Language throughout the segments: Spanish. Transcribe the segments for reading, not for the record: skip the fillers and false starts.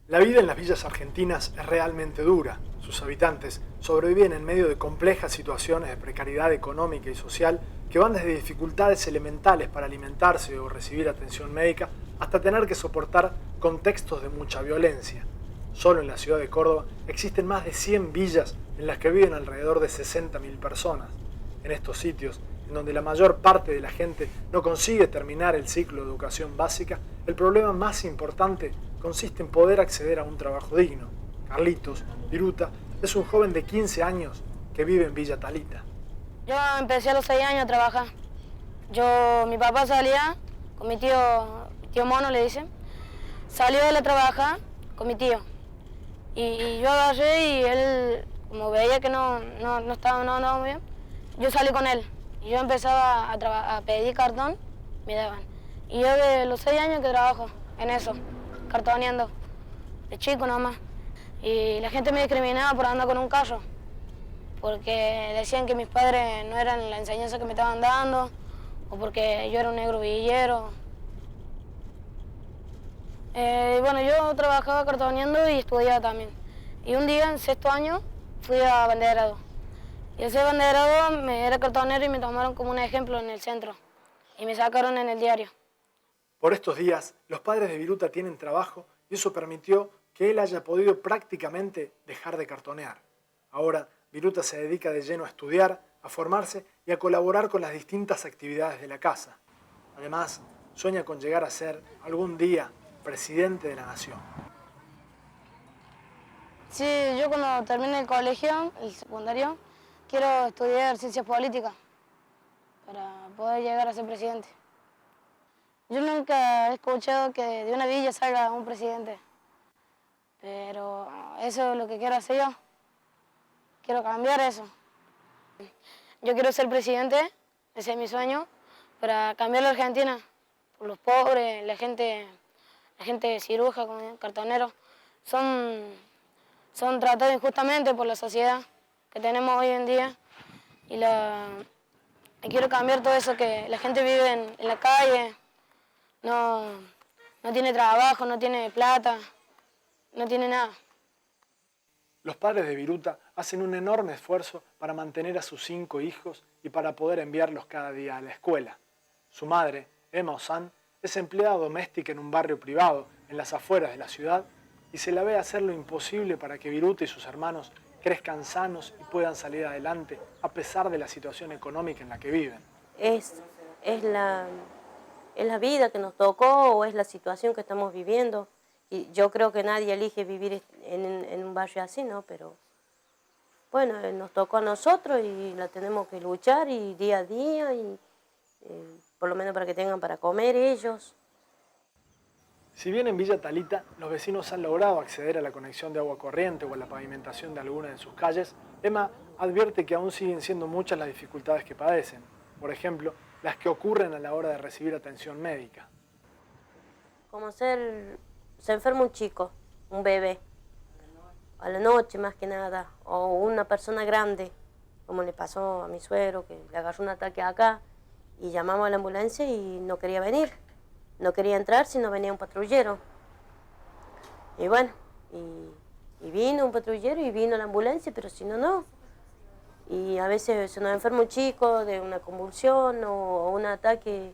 La vida en las villas argentinas es realmente dura. Sus habitantes sobreviven en medio de complejas situaciones de precariedad económica y social que van desde dificultades elementales para alimentarse o recibir atención médica hasta tener que soportar contextos de mucha violencia. Solo en la ciudad de Córdoba existen más de 100 villas en las que viven alrededor de 60.000 personas. En estos sitios, en donde la mayor parte de la gente no consigue terminar el ciclo de educación básica, el problema más importante consiste en poder acceder a un trabajo digno. Carlitos Viruta es un joven de 15 años que vive en Villa Talita. Yo empecé a los 6 años a trabajar. Mi papá salía con mi tío Mono le dicen, salió él a trabajar con mi tío. Y yo agarré y él, como veía que no andaba muy bien, yo salí con él. Y yo empezaba a pedir cartón, me daban. Y yo de los 6 años que trabajo en eso, cartoneando, de chico nomás. Y la gente me discriminaba por andar con un carro, porque decían que mis padres no eran la enseñanza que me estaban dando, o porque yo era un negro villero. Bueno, yo trabajaba cartoneando y estudiaba también. Y un día, en sexto año, fui a banderado. Y ese banderado era cartonero y me tomaron como un ejemplo en el centro. Y me sacaron en el diario. Por estos días, los padres de Viruta tienen trabajo y eso permitió que él haya podido prácticamente dejar de cartonear. Ahora, Viruta se dedica de lleno a estudiar, a formarse y a colaborar con las distintas actividades de la casa. Además, sueña con llegar a ser, algún día, presidente de la nación. Sí, yo cuando termine el colegio, el secundario, quiero estudiar ciencias políticas para poder llegar a ser presidente. Yo nunca he escuchado que de una villa salga un presidente, pero eso es lo que quiero hacer yo. Quiero cambiar eso. Yo quiero ser presidente, ese es mi sueño, para cambiar la Argentina, por los pobres, la gente ciruja, cartoneros, son tratados injustamente por la sociedad que tenemos hoy en día y quiero cambiar todo eso, que la gente vive en la calle, no tiene trabajo, no tiene plata, no tiene nada. Los padres de Viruta hacen un enorme esfuerzo para mantener a sus 5 hijos y para poder enviarlos cada día a la escuela. Su madre, Emma Ozán, es empleada doméstica en un barrio privado, en las afueras de la ciudad, y se la ve hacer lo imposible para que Viruta y sus hermanos crezcan sanos y puedan salir adelante a pesar de la situación económica en la que viven. Es la vida que nos tocó o es la situación que estamos viviendo. Y yo creo que nadie elige vivir en un barrio así, ¿no? Pero bueno, nos tocó a nosotros y la tenemos que luchar y día a día, y por lo menos para que tengan para comer ellos. Si bien en Villa Talita los vecinos han logrado acceder a la conexión de agua corriente o a la pavimentación de algunas de sus calles, Emma advierte que aún siguen siendo muchas las dificultades que padecen. Por ejemplo, las que ocurren a la hora de recibir atención médica. Como se enferma un chico, un bebé, a la noche más que nada, o una persona grande, como le pasó a mi suegro, que le agarró un ataque acá, y llamamos a la ambulancia y no quería venir, no quería entrar si no venía un patrullero. Y bueno, y vino un patrullero y vino la ambulancia, pero si no, no. Y a veces se nos enferma un chico de una convulsión o un ataque.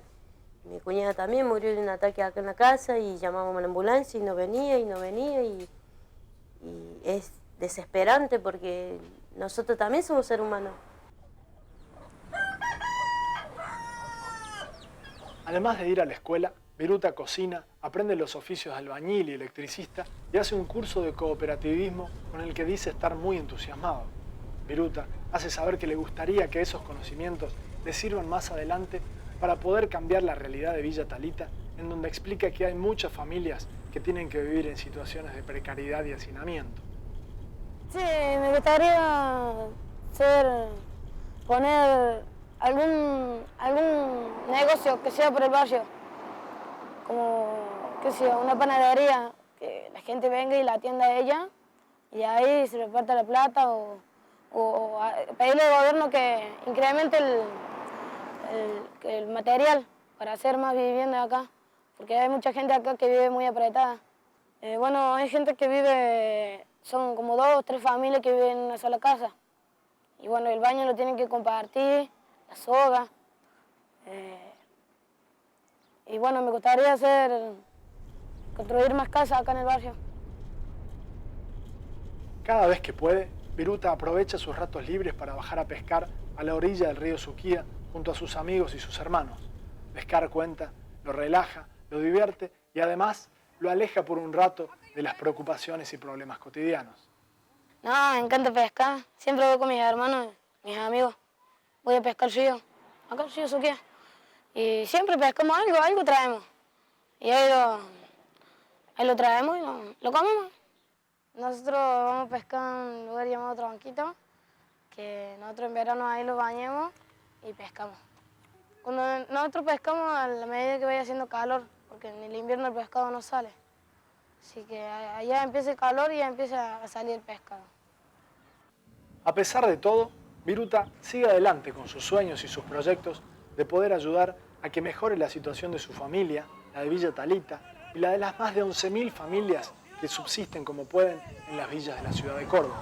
Mi cuñada también murió de un ataque acá en la casa y llamamos a la ambulancia y no venía y es desesperante porque nosotros también somos seres humanos. Además de ir a la escuela, Viruta cocina, aprende los oficios de albañil y electricista y hace un curso de cooperativismo con el que dice estar muy entusiasmado. Viruta hace saber que le gustaría que esos conocimientos le sirvan más adelante para poder cambiar la realidad de Villa Talita, en donde explica que hay muchas familias que tienen que vivir en situaciones de precariedad y hacinamiento. Sí, me gustaría poner algún negocio que sea por el barrio, como, qué sé yo, una panadería, que la gente venga y la atienda a ella, y ahí se reparta la plata, o pedirle al gobierno que incremente el material para hacer más viviendas acá, porque hay mucha gente acá que vive muy apretada. Bueno, hay gente que vive, son como 2 o 3 familias que viven en una sola casa. Y bueno, el baño lo tienen que compartir, la soga. Y bueno, me gustaría construir más casas acá en el barrio. Cada vez que puede, Viruta aprovecha sus ratos libres para bajar a pescar a la orilla del río Suquía junto a sus amigos y sus hermanos. Pescar, cuenta, lo relaja, lo divierte y además lo aleja por un rato de las preocupaciones y problemas cotidianos. No, me encanta pescar. Siempre voy con mis hermanos, mis amigos. Voy a pescar río, acá el río Suquía. Y siempre pescamos algo traemos. Y ahí lo traemos y lo comemos. Nosotros vamos a pescar en un lugar llamado Tronquito, que nosotros en verano ahí lo bañamos y pescamos. Cuando nosotros pescamos a la medida que vaya haciendo calor, porque en el invierno el pescado no sale. Así que allá empieza el calor y ya empieza a salir el pescado. A pesar de todo, Viruta sigue adelante con sus sueños y sus proyectos de poder ayudar a que mejore la situación de su familia, la de Villa Talita y la de las más de 11.000 familias que subsisten como pueden en las villas de la ciudad de Córdoba.